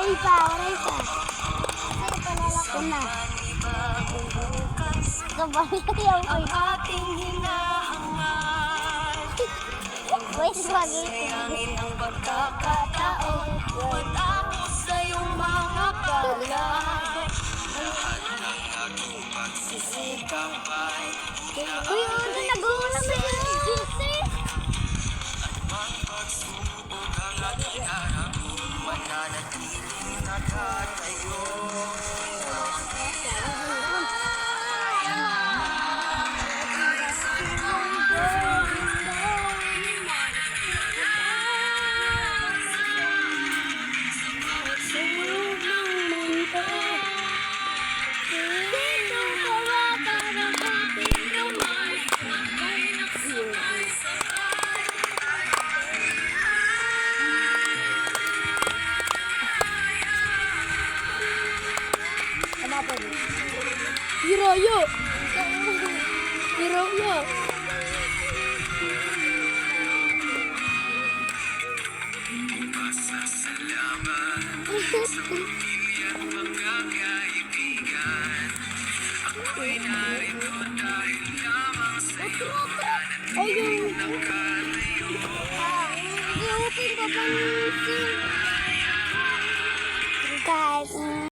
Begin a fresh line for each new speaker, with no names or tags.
Waray pa. Kasi palalaki na. Sabay yung ang ating hinahangal. Uy, spaghetti.
Ang pagkakataon, matapos sa iyong mga palay. Lahat ng ating pagsisikap ay
Uy, ano nag-uulam na yung juicy?
mang pagsubok ang ating harap, mananatiling nakatayo.
Hiroyo! Hiroyo!
Pasasalamat sa pamilyang mga kaibigan. Ako'y narito dahil lamang sa iyo.
Ayun!
Nakalayo.
Iupin ko pa